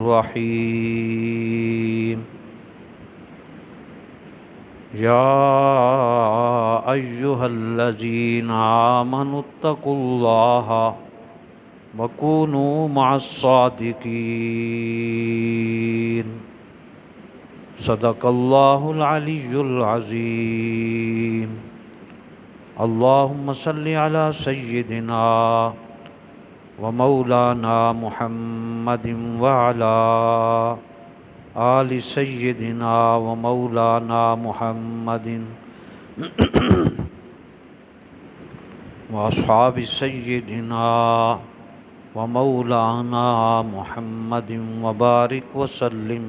الرحیم یا ایہا الذین آمنوا اتقوا اللہ وکونوا مع الصادقین صدق اللہ العلی العظیم اللہم صل علی سیدنا ومولانا محمد وعلى آل سیدنا ومولانا محمد واصحاب سیدنا ومولانا محمد وبارک وسلم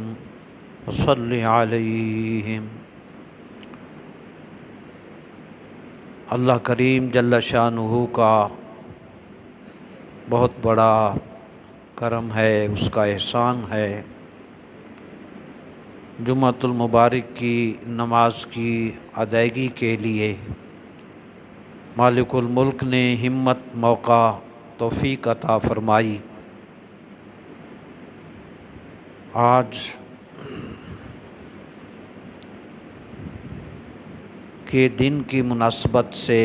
وصلی علیہم۔ اللہ کریم جل شانہ کا بہت بڑا کرم ہے، اس کا احسان ہے۔ جمعۃ المبارک کی نماز کی ادائیگی کے لیے مالک الملک نے ہمت، موقع، توفیق عطا فرمائی۔ آج کے دن کی مناسبت سے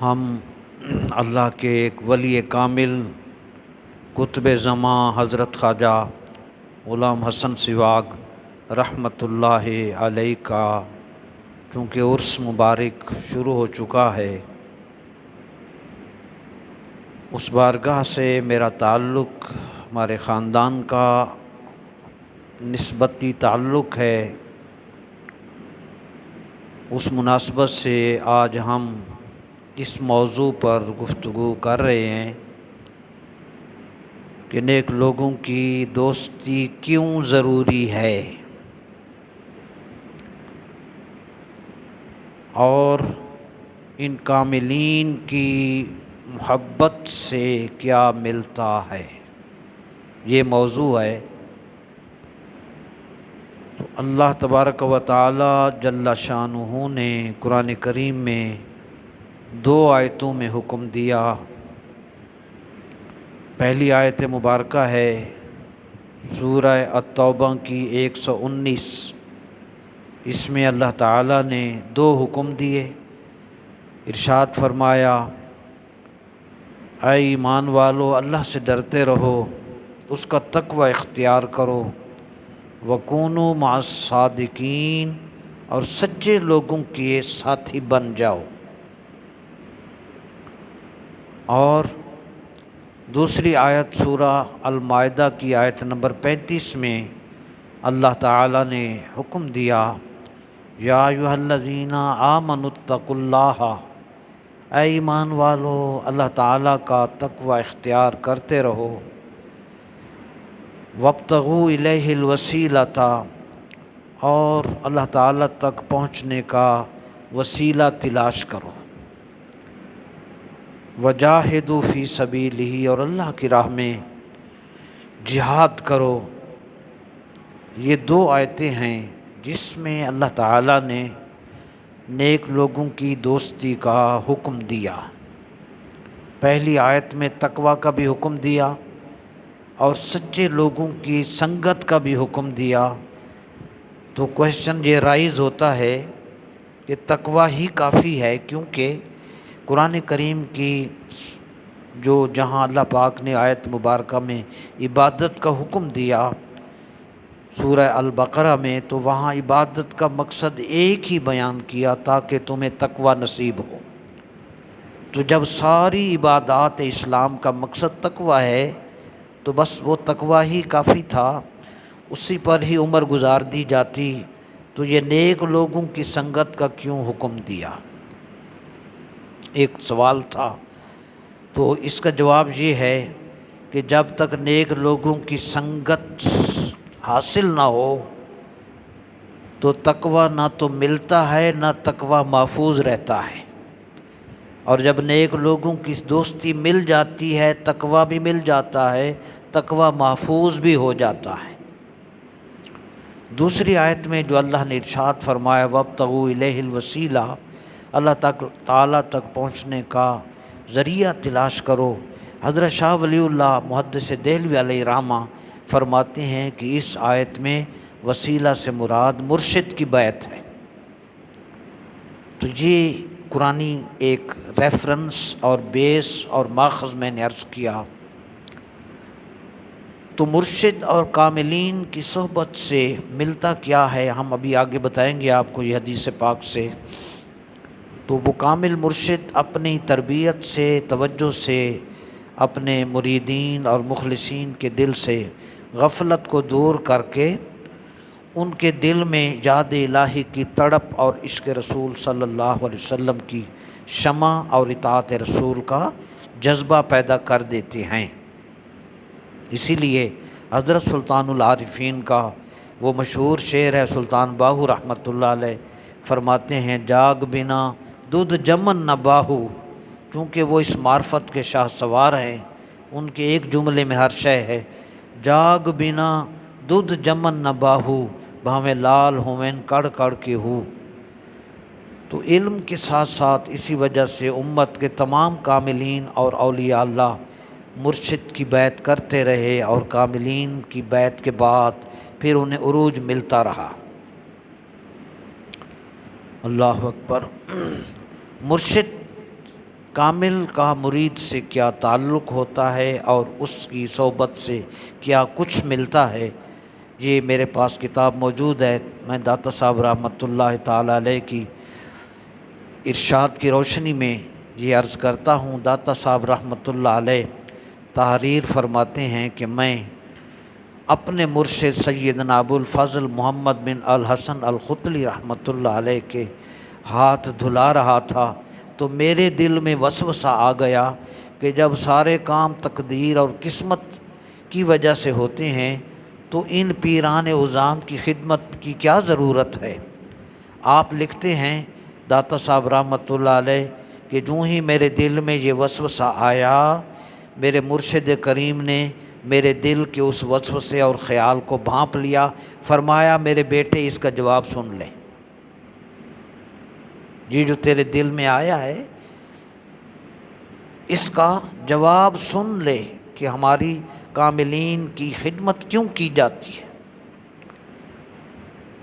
ہم اللہ کے ایک ولی کامل قطب زماں حضرت خواجہ غلام حسن سواگ رحمۃ اللہ علیہ کا چونکہ عرس مبارک شروع ہو چکا ہے، اس بارگاہ سے میرا تعلق ہمارے خاندان کا نسبتی تعلق ہے۔ اس مناسبت سے آج ہم اس موضوع پر گفتگو کر رہے ہیں کہ نیک لوگوں کی دوستی کیوں ضروری ہے اور ان کاملین کی محبت سے کیا ملتا ہے، یہ موضوع ہے۔ تو اللہ تبارک و تعالی جل شانہ نے قرآن کریم میں 2 آیتوں میں حکم دیا۔ پہلی آیت مبارکہ ہے سورہ التوبہ کی 119۔ اس میں اللہ تعالیٰ نے 2 حکم دیے۔ ارشاد فرمایا، اے ایمان والو، اللہ سے ڈرتے رہو، اس کا تقوی اختیار کرو، وَكُونُوا مَعَ الصَّادِقِينَ، اور سچے لوگوں کے ساتھی بن جاؤ۔ اور دوسری آیت سورہ المائدہ کی آیت نمبر 35 میں اللہ تعالیٰ نے حکم دیا، یا ایھا الذین آمنوا اتقوا اللہ، اے ایمان والو اللہ تعالیٰ کا تقوی اختیار کرتے رہو، وابتغوا الیہ الوسیلۃ، اور اللہ تعالیٰ تک پہنچنے کا وسیلہ تلاش کرو، وجاہدوا فی سبیلہ، اور اللہ کی راہ میں جہاد کرو۔ یہ 2 آیتیں ہیں جس میں اللہ تعالیٰ نے نیک لوگوں کی دوستی کا حکم دیا۔ پہلی آیت میں تقوی کا بھی حکم دیا اور سچے لوگوں کی سنگت کا بھی حکم دیا۔ تو کوشچن یہ رائز ہوتا ہے کہ تقوی ہی کافی ہے، کیونکہ قرآن کریم کی جو جہاں اللہ پاک نے آیت مبارکہ میں عبادت کا حکم دیا سورہ البقرہ میں، تو وہاں عبادت کا مقصد ایک ہی بیان کیا تاکہ تمہیں تقوی نصیب ہو۔ تو جب ساری عبادات اسلام کا مقصد تقوی ہے تو بس وہ تقوی ہی کافی تھا، اسی پر ہی عمر گزار دی جاتی، تو یہ نیک لوگوں کی سنگت کا کیوں حکم دیا؟ ایک سوال تھا۔ تو اس کا جواب یہ ہے کہ جب تک نیک لوگوں کی سنگت حاصل نہ ہو تو تقوی نہ تو ملتا ہے نہ تقوی محفوظ رہتا ہے، اور جب نیک لوگوں کی دوستی مل جاتی ہے تقوی بھی مل جاتا ہے، تقوی محفوظ بھی ہو جاتا ہے۔ دوسری آیت میں جو اللہ نے ارشاد فرمایا، وابتغوا الیہ الوسیلہ، اللہ تعالیٰ تک پہنچنے کا ذریعہ تلاش کرو۔ حضرت شاہ ولی اللہ محدث دہلوی علیہ رحمہ فرماتے ہیں کہ اس آیت میں وسیلہ سے مراد مرشد کی بیعت ہے۔ تو یہ قرآنی ایک ریفرنس اور بیس اور ماخذ میں نے عرض کیا۔ تو مرشد اور کاملین کی صحبت سے ملتا کیا ہے، ہم ابھی آگے بتائیں گے آپ کو یہ حدیث پاک سے۔ تو وہ کامل مرشد اپنی تربیت سے، توجہ سے، اپنے مریدین اور مخلصین کے دل سے غفلت کو دور کر کے ان کے دل میں یاد الہی کی تڑپ اور عشق رسول صلی اللہ علیہ وسلم کی شمع اور اطاعت رسول کا جذبہ پیدا کر دیتے ہیں۔ اسی لیے حضرت سلطان العارفین کا وہ مشہور شعر ہے، سلطان باہو رحمۃ اللہ علیہ فرماتے ہیں، جاگ بنا دودھ جمن نہ باہو، چونکہ وہ اس معرفت کے شاہ سوار ہیں، ان کے ایک جملے میں ہر شے ہے، جاگ بنا دودھ جمن نہ باہو، بھاویں لال ہومن کڑ کڑ کے ہو۔ تو علم کے ساتھ ساتھ اسی وجہ سے امت کے تمام کاملین اور اولیاء اللہ مرشد کی بیعت کرتے رہے، اور کاملین کی بیعت کے بعد پھر انہیں عروج ملتا رہا۔ اللہ اکبر۔ مرشد کامل کا مرید سے کیا تعلق ہوتا ہے اور اس کی صحبت سے کیا کچھ ملتا ہے، یہ میرے پاس کتاب موجود ہے۔ میں داتا صاحب رحمۃ اللہ تعالیٰ علیہ کی ارشاد کی روشنی میں یہ عرض کرتا ہوں۔ داتا صاحب رحمۃ اللہ علیہ تحریر فرماتے ہیں کہ میں اپنے مرشد سیدنا ابو الفضل محمد بن الحسن الختلی رحمۃ اللہ علیہ کے ہاتھ دھلا رہا تھا تو میرے دل میں وسوسہ آ گیا کہ جب سارے کام تقدیر اور قسمت کی وجہ سے ہوتے ہیں تو ان پیران عظام کی خدمت کی کیا ضرورت ہے۔ آپ لکھتے ہیں داتا صاحب رحمۃ اللہ علیہ کہ جو ہی میرے دل میں یہ وسوسہ آیا، میرے مرشد کریم نے میرے دل کے اس وسوسے اور خیال کو بھانپ لیا، فرمایا میرے بیٹے اس کا جواب سن لے، یہ جو تیرے دل میں آیا ہے اس کا جواب سن لے کہ ہماری کاملین کی خدمت کیوں کی جاتی ہے۔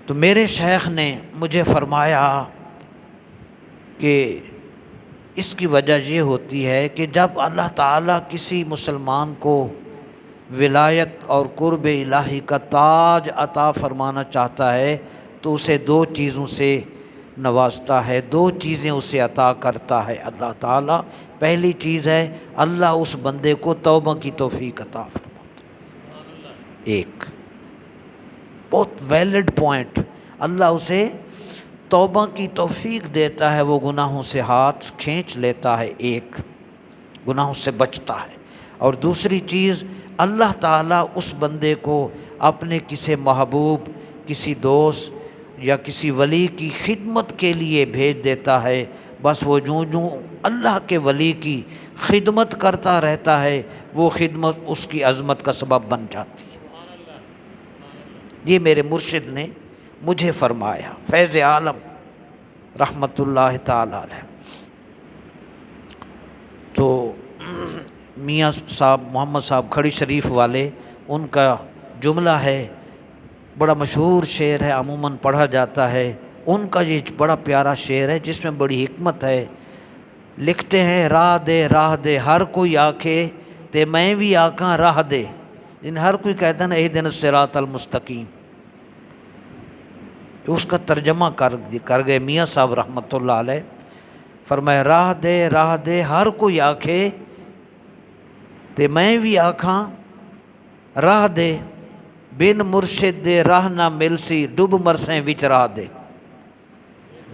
تو میرے شیخ نے مجھے فرمایا کہ اس کی وجہ یہ ہوتی ہے کہ جب اللہ تعالیٰ کسی مسلمان کو ولایت اور قرب الہی کا تاج عطا فرمانا چاہتا ہے تو اسے دو چیزوں سے نوازتا ہے، دو چیزیں اسے عطا کرتا ہے اللہ تعالیٰ۔ پہلی چیز ہے اللہ اس بندے کو توبہ کی توفیق عطا فرماتا ہے۔ ایک بہت ویلڈ پوائنٹ، اللہ اسے توبہ کی توفیق دیتا ہے، وہ گناہوں سے ہاتھ کھینچ لیتا ہے، ایک گناہوں سے بچتا ہے۔ اور دوسری چیز اللہ تعالیٰ اس بندے کو اپنے کسی محبوب، کسی دوست یا کسی ولی کی خدمت کے لیے بھیج دیتا ہے، بس وہ جوں اللہ کے ولی کی خدمت کرتا رہتا ہے وہ خدمت اس کی عظمت کا سبب بن جاتی ہے۔ یہ میرے مرشد نے مجھے فرمایا، فیض عالم رحمۃ اللہ تعالی علیہ۔ تو میاں صاحب محمد صاحب کھڑی شریف والے، ان کا جملہ ہے، بڑا مشہور شعر ہے، عموماً پڑھا جاتا ہے، ان کا یہ بڑا پیارا شعر ہے جس میں بڑی حکمت ہے۔ لکھتے ہیں، راہ دے ہر کوئی آکھے تے میں بھی آکھاں راہ دے، جن ہر کوئی کہتا ہے نا اہدنا الصراط المستقیم، اس کا ترجمہ کر گئے میاں صاحب رحمۃ اللہ علیہ، فرمایا راہ دے ہر کوئی آکھے تے میں بھی آکھاں راہ دے، بن مرشد دے راہ نہ ملسی ڈب مرسیں وچ راہ دے۔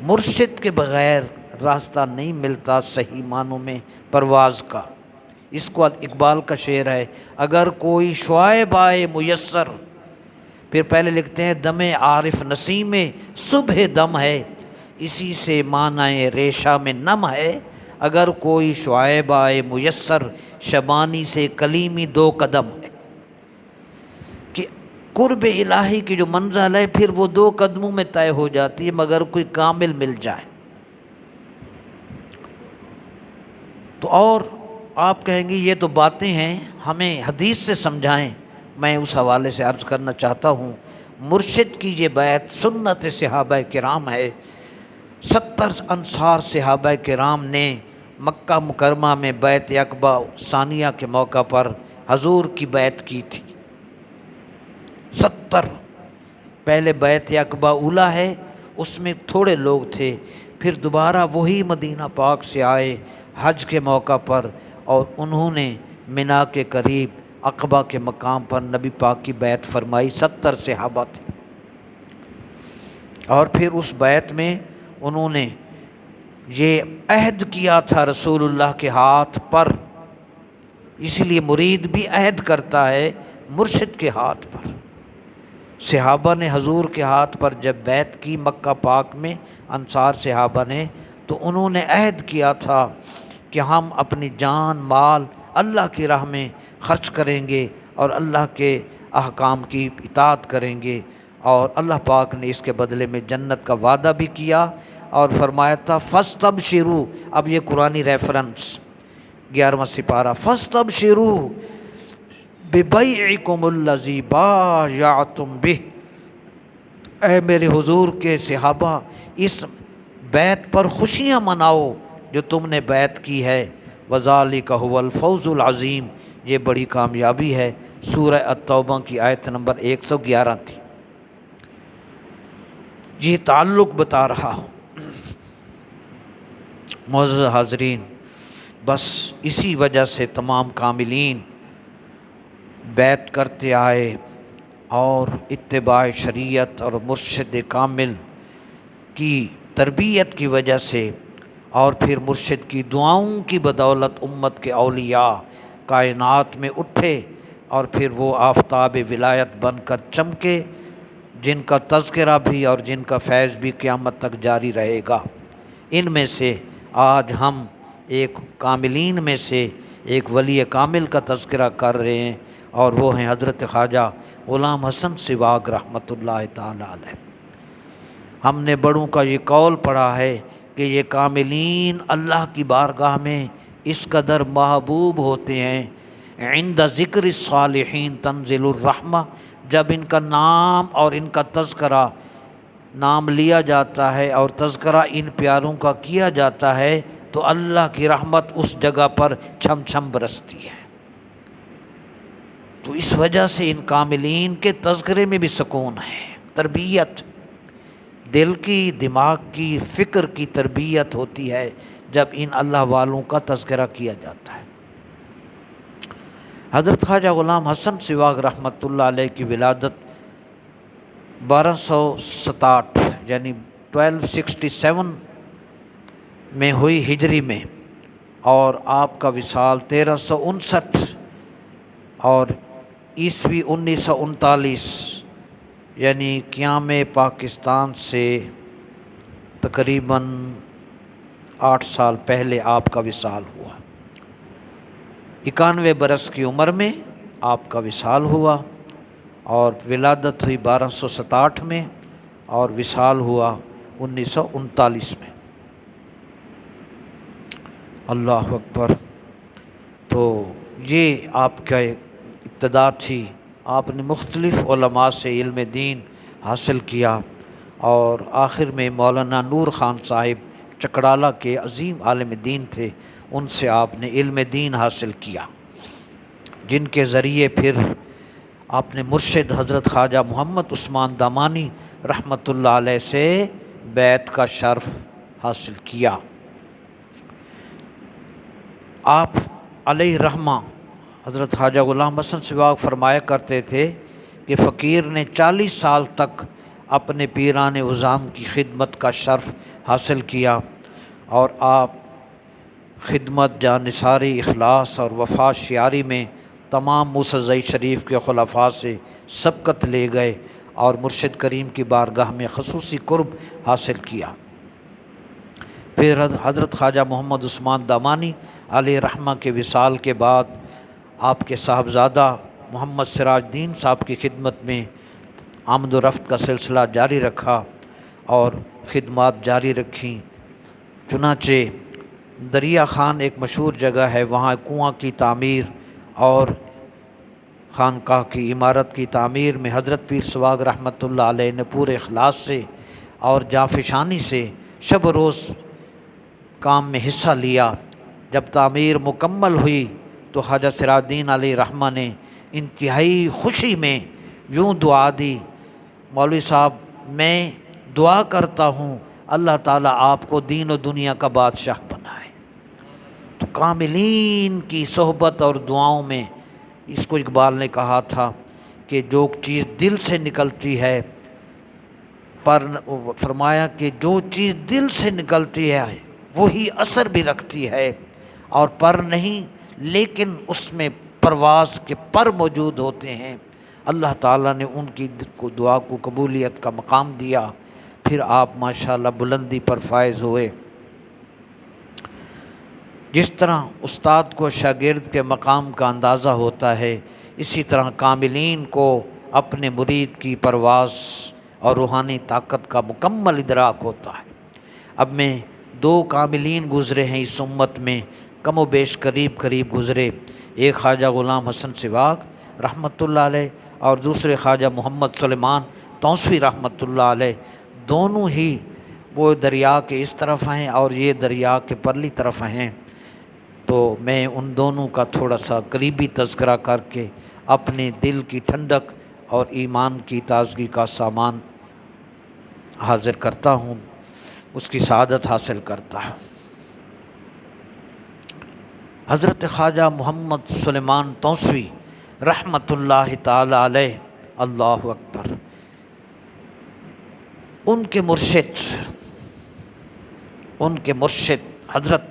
مرشد کے بغیر راستہ نہیں ملتا صحیح معنوں میں پرواز کا۔ اس کو اقبال کا شعر ہے، اگر کوئی شعائب آئے میسر، پھر پہلے لکھتے ہیں دم عارف نسیم صبح دم ہے، اسی سے معنی ریشہ میں نم ہے، اگر کوئی شعائب آئے میسر، شبانی سے کلیمی دو قدم ہے۔ کہ قرب الہی کی جو منزل ہے پھر وہ دو قدموں میں طے ہو جاتی ہے مگر کوئی کامل مل جائے تو۔ اور آپ کہیں گے یہ تو باتیں ہیں، ہمیں حدیث سے سمجھائیں۔ میں اس حوالے سے عرض کرنا چاہتا ہوں، مرشد کی یہ بیعت سنت صحابہ کرام ہے۔ 70 انصار صحابہ کرام نے مکہ مکرمہ میں بیعت عقبہ ثانیہ کے موقع پر حضور کی بیعت کی تھی۔ 70 پہلے بیعت عقبہ اولیٰ ہے، اس میں تھوڑے لوگ تھے، پھر دوبارہ وہی مدینہ پاک سے آئے حج کے موقع پر، اور انہوں نے منا کے قریب عقبہ کے مقام پر نبی پاک کی بیعت فرمائی۔ 70 صحابہ تھے، اور پھر اس بیعت میں انہوں نے یہ عہد کیا تھا رسول اللہ کے ہاتھ پر، اسی لیے مرید بھی عہد کرتا ہے مرشد کے ہاتھ پر۔ صحابہ نے حضور کے ہاتھ پر جب بیعت کی مکہ پاک میں، انصار صحابہ نے، تو انہوں نے عہد کیا تھا کہ ہم اپنی جان مال اللہ کی راہ میں خرچ کریں گے اور اللہ کے احکام کی اطاعت کریں گے، اور اللہ پاک نے اس کے بدلے میں جنت کا وعدہ بھی کیا اور فرمایا تھا فاستبشروا۔ اب یہ قرآنی ریفرنس 11واں سپارہ، فاستبشروا ببیعکم الذی بایعتم بہ۔ اے میرے حضور کے صحابہ، اس بیعت پر خوشیاں مناؤ جو تم نے بیعت کی ہے، وذالک ھو الفوز العظیم، یہ بڑی کامیابی ہے۔ سورہ التوبہ کی آیت نمبر 111 تھی۔ یہ تعلق بتا رہا ہوں۔ معزز حاضرین، بس اسی وجہ سے تمام کاملین بیعت کرتے آئے، اور اتباع شریعت اور مرشد کامل کی تربیت کی وجہ سے، اور پھر مرشد کی دعاؤں کی بدولت امت کے اولیاء کائنات میں اٹھے، اور پھر وہ آفتاب ولایت بن کر چمکے، جن کا تذکرہ بھی اور جن کا فیض بھی قیامت تک جاری رہے گا۔ ان میں سے آج ہم ایک کاملین میں سے ایک ولی کامل کا تذکرہ کر رہے ہیں، اور وہ ہیں حضرت خواجہ غلام حسن سواگ رحمۃ اللہ تعالی علیہ۔ ہم نے بڑوں کا یہ قول پڑھا ہے کہ یہ کاملین اللہ کی بارگاہ میں اس قدر محبوب ہوتے ہیں، عند ذکر الصالحین تنزل الرحمہ، جب ان کا نام اور ان کا تذکرہ، نام لیا جاتا ہے اور تذکرہ ان پیاروں کا کیا جاتا ہے، تو اللہ کی رحمت اس جگہ پر چھم چھم برستی ہے۔ تو اس وجہ سے ان کاملین کے تذکرے میں بھی سکون ہے، تربیت دل کی، دماغ کی، فکر کی تربیت ہوتی ہے جب ان اللہ والوں کا تذکرہ کیا جاتا ہے۔ حضرت خواجہ غلام حسن سواگ رحمۃ اللہ علیہ کی ولادت 1267 یعنی 1267 میں ہوئی ہجری میں، اور آپ کا وصال 1359 اور عیسوی 1939 یعنی قیام پاکستان سے تقریباً 8 سال پہلے آپ کا وصال ہوا۔ 91 برس کی عمر میں آپ کا وصال ہوا، اور ولادت ہوئی 1267 میں اور وصال ہوا 1939 میں۔ اللہ اکبر۔ تو یہ آپ کا ابتدا تھی۔ آپ نے مختلف علماء سے علم دین حاصل کیا، اور آخر میں مولانا نور خان صاحب چکڑالہ کے عظیم عالم دین تھے، ان سے آپ نے علم دین حاصل کیا، جن کے ذریعے پھر آپ نے مرشد حضرت خواجہ محمد عثمان دامانی رحمۃ اللہ علیہ سے بیعت کا شرف حاصل کیا۔ آپ علیہ رحمہ حضرت خواجہ غلام حسن سواگ فرمایا کرتے تھے کہ فقیر نے 40 سال تک اپنے پیران عظام کی خدمت کا شرف حاصل کیا، اور آپ خدمت، جانثاری، اخلاص اور وفا شیاری میں تمام موسوی شریف کے خلفاء سے سبقت لے گئے، اور مرشد کریم کی بارگاہ میں خصوصی قرب حاصل کیا۔ پھر حضرت خواجہ محمد عثمان دامانی علیہ رحمہ کے وصال کے بعد آپ کے صاحبزادہ محمد سراج الدین صاحب کی خدمت میں آمد و رفت کا سلسلہ جاری رکھا اور خدمات جاری رکھیں۔ چنانچہ دریا خان ایک مشہور جگہ ہے، وہاں کنواں کی تعمیر اور خانقاہ کی عمارت کی تعمیر میں حضرت پیر سواگ رحمۃ اللہ علیہ نے پورے اخلاص سے اور جانفشانی سے شب و روز کام میں حصہ لیا۔ جب تعمیر مکمل ہوئی تو خواجہ سراج الدین علیہ رحمہ نے انتہائی خوشی میں یوں دعا دی، مولوی صاحب میں دعا کرتا ہوں اللہ تعالیٰ آپ کو دین و دنیا کا بادشاہ بنائے۔ تو کاملین کی صحبت اور دعاؤں میں اس کو اقبال نے کہا تھا کہ جو چیز دل سے نکلتی ہے، پر فرمایا کہ جو چیز دل سے نکلتی ہے وہی اثر بھی رکھتی ہے، اور پر نہیں لیکن اس میں پرواز کے پر موجود ہوتے ہیں۔ اللہ تعالیٰ نے ان کی دعا کو قبولیت کا مقام دیا، پھر آپ ماشاءاللہ بلندی پر فائز ہوئے۔ جس طرح استاد کو شاگرد کے مقام کا اندازہ ہوتا ہے، اسی طرح کاملین کو اپنے مرید کی پرواز اور روحانی طاقت کا مکمل ادراک ہوتا ہے۔ اب میں دو کاملین گزرے ہیں اس امت میں، کم و بیش قریب گزرے، ایک خواجہ غلام حسن سواگ رحمۃ اللہ علیہ اور دوسرے خواجہ محمد سلیمان توسوی رحمۃ اللہ علیہ۔ دونوں ہی وہ دریا کے اس طرف ہیں اور یہ دریا کے پرلی طرف ہیں، تو میں ان دونوں کا تھوڑا سا قریبی تذکرہ کر کے اپنے دل کی ٹھنڈک اور ایمان کی تازگی کا سامان حاضر کرتا ہوں، اس کی سعادت حاصل کرتا ہوں۔ حضرت خواجہ محمد سلیمان توسوی رحمۃ اللہ تعالی علیہ، اللہ اکبر، ان کے مرشد حضرت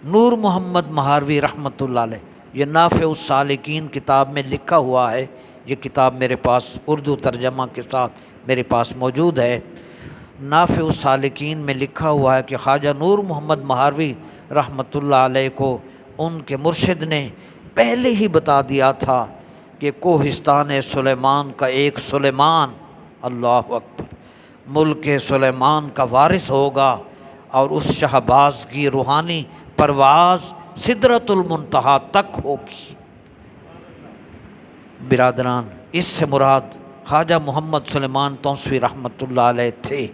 نور محمد مہاروی رحمۃ اللہ علیہ، یہ نافع السالکین کتاب میں لکھا ہوا ہے، یہ کتاب میرے پاس اردو ترجمہ کے ساتھ میرے پاس موجود ہے۔ نافع السالکین میں لکھا ہوا ہے کہ خواجہ نور محمد مہاروی رحمۃ اللہ علیہ کو ان کے مرشد نے پہلے ہی بتا دیا تھا کہ کوہستان سلیمان کا ایک سلیمان، اللہ اکبر، ملک سلیمان کا وارث ہوگا، اور اس شہباز کی روحانی پرواز سدرۃ المنتہا تک ہوگی۔ برادران، اس سے مراد خواجہ محمد سلیمان توسوی رحمۃ اللہ علیہ تھے۔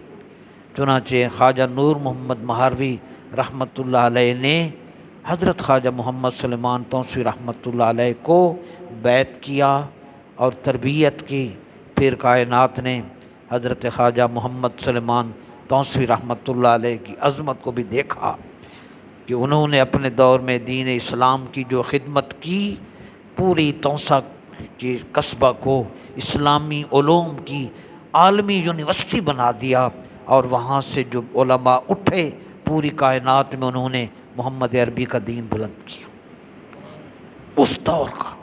چنانچہ خواجہ نور محمد مہاروی رحمۃ اللہ علیہ نے حضرت خواجہ محمد سلیمان توسوی رحمۃ اللہ علیہ کو بیعت کیا اور تربیت کی۔ پھر کائنات نے حضرت خواجہ محمد سلیمان توسوی رحمۃ اللہ علیہ کی عظمت کو بھی دیکھا کہ انہوں نے اپنے دور میں دین اسلام کی جو خدمت کی، پوری توسا کے قصبہ کو اسلامی علوم کی عالمی یونیورسٹی بنا دیا، اور وہاں سے جو علماء اٹھے پوری کائنات میں انہوں نے محمد عربی کا دین بلند کیا، اس دور کا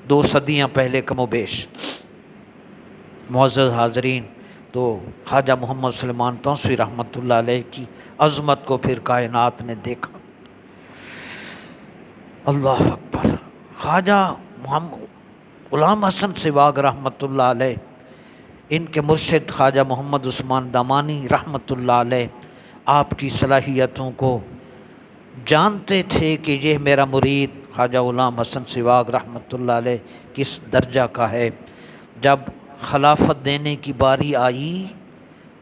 2 صدیاں پہلے کم و بیش۔ معزز حاضرین، تو خواجہ محمد سلیمان توسوی رحمۃ اللہ علیہ کی عظمت کو پھر کائنات نے دیکھا، اللہ اکبر۔ خواجہ غلام حسن سواگ رحمۃ اللہ علیہ، ان کے مرشد خواجہ محمد عثمان دامانی رحمۃ اللہ علیہ آپ کی صلاحیتوں کو جانتے تھے کہ یہ میرا مرید خواجہ غلام حسن سواگ رحمۃ اللہ علیہ کس درجہ کا ہے۔ جب خلافت دینے کی باری آئی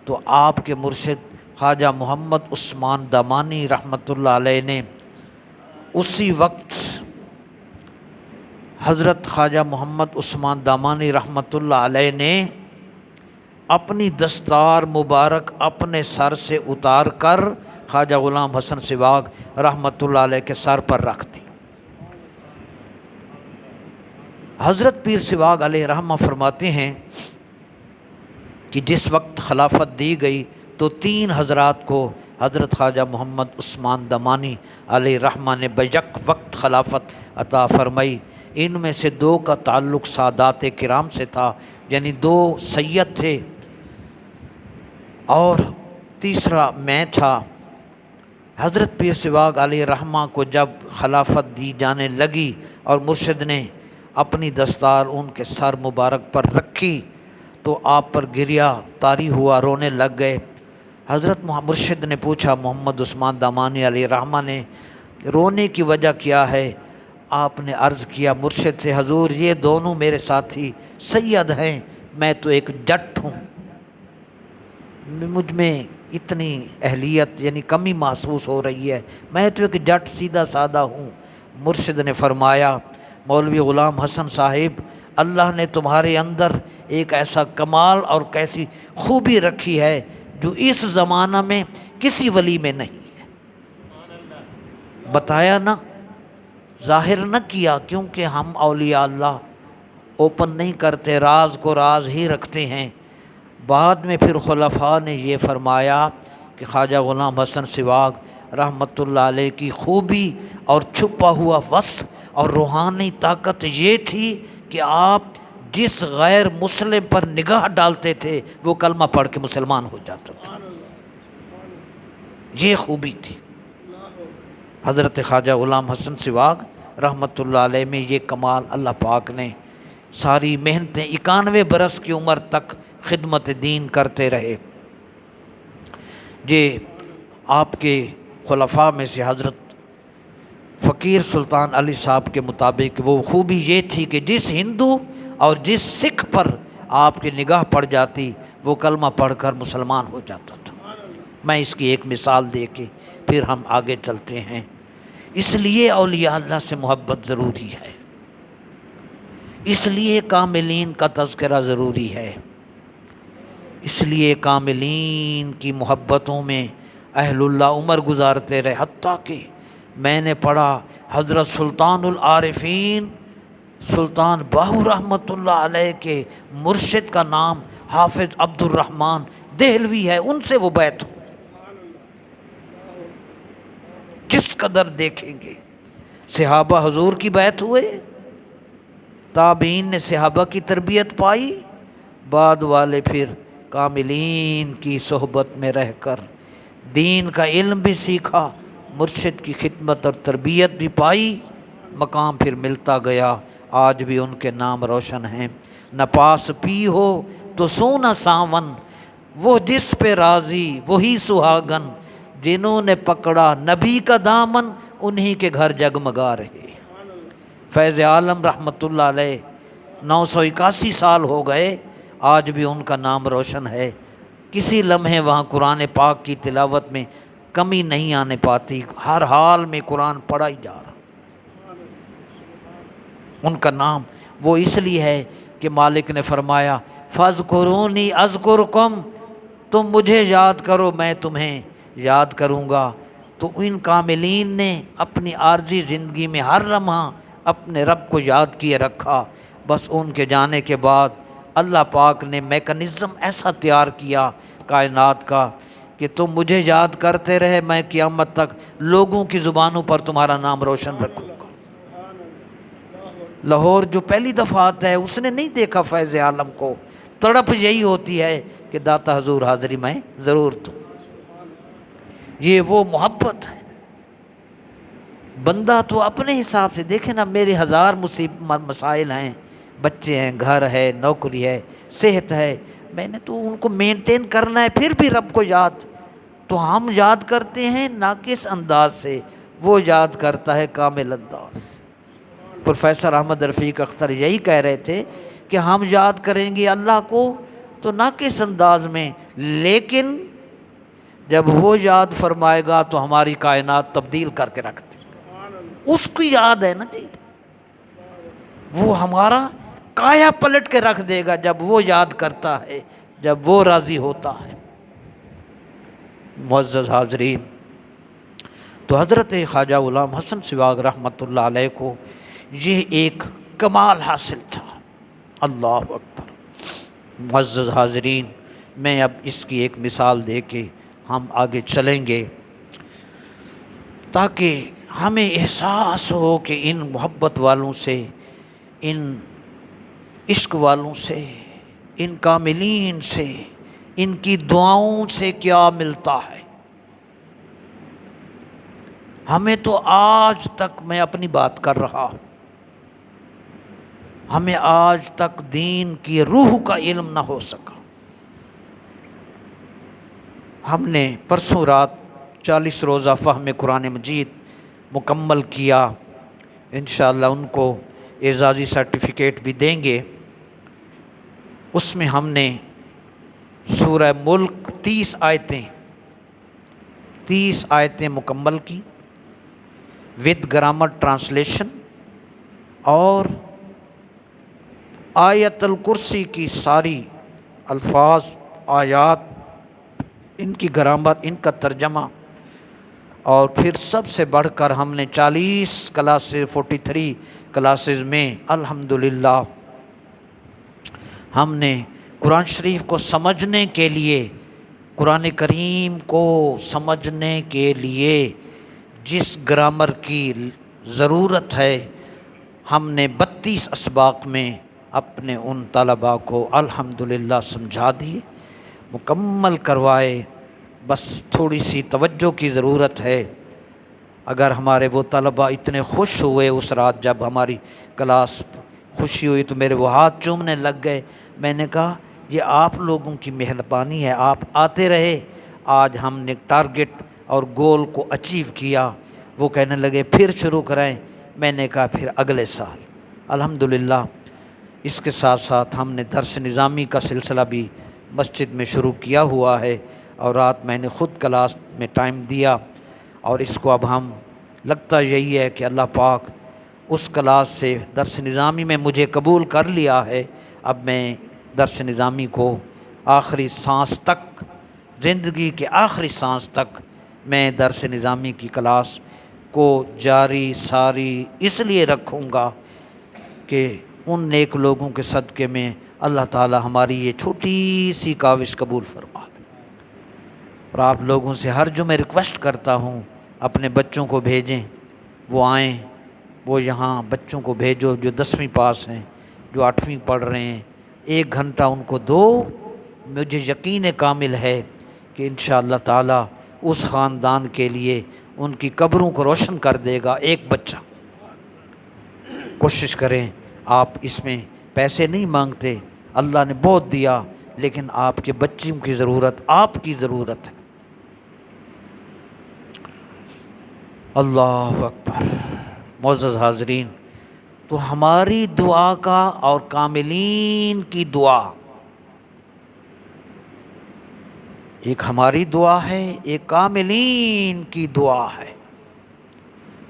تو آپ کے مرشد خواجہ محمد عثمان دامانی رحمۃ اللہ علیہ نے اسی وقت حضرت خواجہ محمد عثمان دامانی رحمۃ اللہ علیہ نے اپنی دستار مبارک اپنے سر سے اتار کر خواجہ غلام حسن سواگ رحمۃ اللہ علیہ کے سر پر رکھ دی۔ حضرت پیر سواگ علیہ رحمہ فرماتے ہیں کہ جس وقت خلافت دی گئی تو 3 حضرات کو حضرت خواجہ محمد عثمان دامانی علیہ رحمہ نے بیک وقت خلافت عطا فرمائی۔ ان میں سے 2 کا تعلق سادات کرام سے تھا، یعنی 2 سید تھے، اور تیسرا میں تھا۔ حضرت پیر سواگ علیہ رحمہ کو جب خلافت دی جانے لگی اور مرشد نے اپنی دستار ان کے سر مبارک پر رکھی تو آپ پر گریہ طاری ہوا، رونے لگ گئے، حضرت مرشد نے پوچھا محمد عثمان دامانی علیہ رحمہ نے کہ رونے کی وجہ کیا ہے؟ آپ نے عرض کیا مرشد سے، حضور یہ دونوں میرے ساتھی سید ہیں، میں تو ایک جٹ ہوں، مجھ میں اتنی اہلیت یعنی کمی محسوس ہو رہی ہے، میں تو ایک جٹ سیدھا سادہ ہوں۔ مرشد نے فرمایا مولوی غلام حسن صاحب، اللہ نے تمہارے اندر ایک ایسا کمال اور کیسی خوبی رکھی ہے جو اس زمانہ میں کسی ولی میں نہیں ہے۔ بتایا نہ، ظاہر نہ کیا، کیونکہ ہم اولیاء اللہ اوپن نہیں کرتے، راز کو راز ہی رکھتے ہیں۔ بعد میں پھر خلفاء نے یہ فرمایا کہ خواجہ غلام حسن سواگ رحمۃ اللہ علیہ کی خوبی اور چھپا ہوا وصف اور روحانی طاقت یہ تھی کہ آپ جس غیر مسلم پر نگاہ ڈالتے تھے وہ کلمہ پڑھ کے مسلمان ہو جاتا تھا، یہ خوبی تھی حضرت خواجہ غلام حسن سواگ رحمۃ اللہ علیہ میں۔ یہ کمال اللہ پاک نے، ساری محنتیں 91 برس کی عمر تک خدمت دین کرتے رہے۔ یہ آپ کے خلفاء میں سے حضرت فقیر سلطان علی صاحب کے مطابق وہ خوبی یہ تھی کہ جس ہندو اور جس سکھ پر آپ کی نگاہ پڑ جاتی وہ کلمہ پڑھ کر مسلمان ہو جاتا تھا۔ میں اس کی ایک مثال دے کے پھر ہم آگے چلتے ہیں۔ اس لیے اولیاء اللہ سے محبت ضروری ہے، اس لیے کاملین کا تذکرہ ضروری ہے، اس لیے کاملین کی محبتوں میں اہل اللہ عمر گزارتے رہے۔ حتیٰ کہ میں نے پڑھا حضرت سلطان العارفین سلطان باہو رحمۃ اللہ علیہ کے مرشد کا نام حافظ عبد الرحمن دہلوی ہے، ان سے وہ بیعت ہو۔ جس قدر دیکھیں گے صحابہ حضور کی بیعت ہوئے، تابعین نے صحابہ کی تربیت پائی، بعد والے پھر کاملین کی صحبت میں رہ کر دین کا علم بھی سیکھا، مرشد کی خدمت اور تربیت بھی پائی، مقام پھر ملتا گیا۔ آج بھی ان کے نام روشن ہیں۔ نہ پاس پی ہو تو سونا ساون، وہ جس پہ راضی وہی سہاگن، جنہوں نے پکڑا نبی کا دامن انہی کے گھر جگمگا رہے۔ فیض عالم رحمۃ اللہ علیہ 981 سال ہو گئے، آج بھی ان کا نام روشن ہے۔ کسی لمحے وہاں قرآن پاک کی تلاوت میں کمی نہیں آنے پاتی، ہر حال میں قرآن پڑھا ہی جا رہا۔ ان کا نام وہ اس لیے ہے کہ مالک نے فرمایا فاذکرونی اذکرکم، تم مجھے یاد کرو میں تمہیں یاد کروں گا۔ تو ان کاملین نے اپنی عارضی زندگی میں ہر لمحہ اپنے رب کو یاد کیے رکھا۔ بس ان کے جانے کے بعد اللہ پاک نے میکنزم ایسا تیار کیا کائنات کا کہ تم مجھے یاد کرتے رہے، میں قیامت تک لوگوں کی زبانوں پر تمہارا نام روشن رکھوں گا۔ لاہور جو پہلی دفعہ آتا ہے اس نے نہیں دیکھا فیض عالم کو، تڑپ یہی ہوتی ہے کہ داتا حضور حاضری میں ضرور دوں۔ یہ وہ محبت ہے۔ بندہ تو اپنے حساب سے دیکھے نا، میرے ہزار مسائل ہیں، بچے ہیں، گھر ہے، نوکری ہے، صحت ہے، میں نے تو ان کو مینٹین کرنا ہے، پھر بھی رب کو یاد تو ہم یاد کرتے ہیں ناقص انداز سے، وہ یاد کرتا ہے کامل انداز۔ پروفیسر احمد رفیق اختر یہی کہہ رہے تھے کہ ہم یاد کریں گے اللہ کو تو ناقص انداز میں، لیکن جب وہ یاد فرمائے گا تو ہماری کائنات تبدیل کر کے رکھ دے، اس کی یاد ہے نا جی، وہ ہمارا کایا پلٹ کے رکھ دے گا جب وہ یاد کرتا ہے، جب وہ راضی ہوتا ہے۔ معزز حاضرین، تو حضرت خواجہ غلام حسن سواگ رحمۃ اللہ علیہ کو یہ ایک کمال حاصل تھا۔ اللہ اکبر۔ معزز حاضرین، میں اب اس کی ایک مثال دے کے ہم آگے چلیں گے تاکہ ہمیں احساس ہو کہ ان محبت والوں سے، ان عشق والوں سے، ان کاملین سے، ان کی دعاؤں سے کیا ملتا ہے۔ ہمیں تو آج تک، میں اپنی بات کر رہا ہوں، ہمیں آج تک دین کی روح کا علم نہ ہو سکا۔ ہم نے پرسوں رات 40 روزہ فہم قرآن مجید مکمل کیا، انشاءاللہ ان کو اعزازی سرٹیفکیٹ بھی دیں گے۔ اس میں ہم نے سورہ ملک 30 آیتیں مکمل کی ود گرامر ٹرانسلیشن، اور آیت الکرسی کی ساری الفاظ، آیات، ان کی گرامر، ان کا ترجمہ، اور پھر سب سے بڑھ کر ہم نے 43 کلاسز میں الحمدللہ ہم نے قرآن شریف کو سمجھنے کے لیے، قرآن کریم کو سمجھنے کے لیے جس گرامر کی ضرورت ہے، ہم نے 32 اسباق میں اپنے ان طلباء کو الحمدللہ سمجھا دیے، مکمل کروائے۔ بس تھوڑی سی توجہ کی ضرورت ہے۔ اگر ہمارے وہ طلباء اتنے خوش ہوئے اس رات جب ہماری کلاس خوشی ہوئی تو میرے وہ ہاتھ چومنے لگ گئے۔ میں نے کہا یہ آپ لوگوں کی مہربانی ہے، آپ آتے رہے، آج ہم نے ٹارگٹ اور گول کو اچیو کیا۔ وہ کہنے لگے پھر شروع کریں۔ میں نے کہا پھر اگلے سال۔ الحمدللہ اس کے ساتھ ساتھ ہم نے درس نظامی کا سلسلہ بھی مسجد میں شروع کیا ہوا ہے، اور رات میں نے خود کلاس میں ٹائم دیا، اور اس کو اب ہم لگتا یہی ہے کہ اللہ پاک اس کلاس سے درس نظامی میں مجھے قبول کر لیا ہے۔ اب میں درس نظامی کو آخری سانس تک، زندگی کے آخری سانس تک میں درس نظامی کی کلاس کو جاری ساری اس لیے رکھوں گا کہ ان نیک لوگوں کے صدقے میں اللہ تعالی ہماری یہ چھوٹی سی کاوش قبول فرما لے۔ اور آپ لوگوں سے ہر جمعے ریکویسٹ کرتا ہوں اپنے بچوں کو بھیجیں، وہ آئیں، وہ یہاں بچوں کو بھیجو جو 10ویں پاس ہیں، جو 8ویں پڑھ رہے ہیں، 1 گھنٹہ ان کو دو۔ مجھے یقین کامل ہے کہ انشاءاللہ تعالی اس خاندان کے لیے ان کی قبروں کو روشن کر دے گا ایک بچہ۔ کوشش کریں، آپ اس میں پیسے نہیں مانگتے، اللہ نے بہت دیا، لیکن آپ کے بچوں کی ضرورت آپ کی ضرورت ہے۔ اللہ اکبر۔ معزز حاضرین، تو ہماری دعا کا اور کاملین کی دعا، ایک ہماری دعا ہے، ایک کاملین کی دعا ہے۔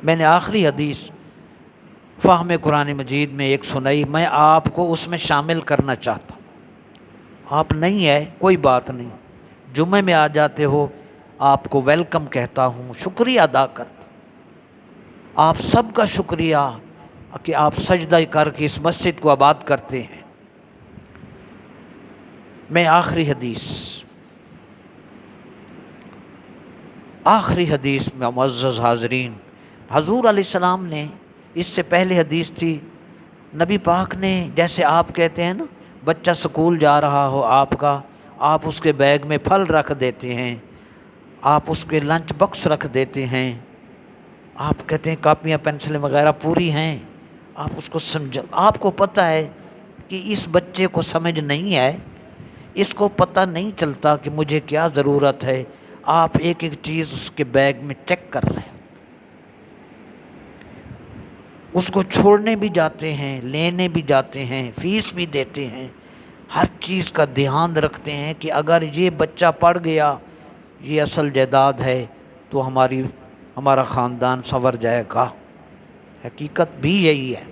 میں نے آخری حدیث فہم قرآن مجید میں ایک سنائی، میں آپ کو اس میں شامل کرنا چاہتا ہوں۔ آپ نہیں ہے کوئی بات نہیں، جمعے میں آ جاتے ہو، آپ کو ویلکم کہتا ہوں، شکریہ ادا کرتا ہوں۔ آپ سب کا شکریہ کہ آپ سجدہ کر کے اس مسجد کو آباد کرتے ہیں۔ میں آخری حدیث میں معزز حاضرین، حضور علیہ السلام نے، اس سے پہلے حدیث تھی، نبی پاک نے، جیسے آپ کہتے ہیں نا، بچہ سکول جا رہا ہو آپ کا، آپ اس کے بیگ میں پھل رکھ دیتے ہیں، آپ اس کے لنچ باکس رکھ دیتے ہیں، آپ کہتے ہیں کاپیاں پینسلیں وغیرہ پوری ہیں، آپ اس کو سمجھ، آپ کو پتہ ہے کہ اس بچے کو سمجھ نہیں ہے، اس کو پتہ نہیں چلتا کہ مجھے کیا ضرورت ہے، آپ ایک ایک چیز اس کے بیگ میں چیک کر رہے ہیں، اس کو چھوڑنے بھی جاتے ہیں، لینے بھی جاتے ہیں، فیس بھی دیتے ہیں، ہر چیز کا دھیان رکھتے ہیں کہ اگر یہ بچہ پڑھ گیا، یہ اصل جائیداد ہے، تو ہمارا خاندان سنور جائے گا۔ حقیقت بھی یہی ہے۔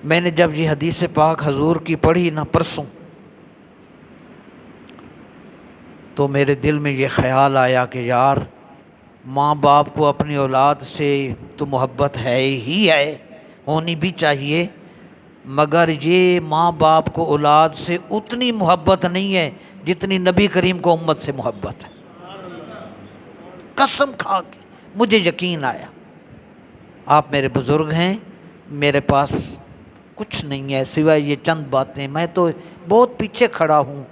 میں نے جب یہ حدیث پاک حضور کی پڑھی نہ پرسوں، تو میرے دل میں یہ خیال آیا کہ یار، ماں باپ کو اپنی اولاد سے تو محبت ہے ہی ہے، ہونی بھی چاہیے، مگر یہ ماں باپ کو اولاد سے اتنی محبت نہیں ہے جتنی نبی کریم کو امت سے محبت ہے۔ قسم کھا کے مجھے یقین آیا۔ آپ میرے بزرگ ہیں، میرے پاس کچھ نہیں ہے سوائے یہ چند باتیں، میں تو بہت پیچھے کھڑا ہوں،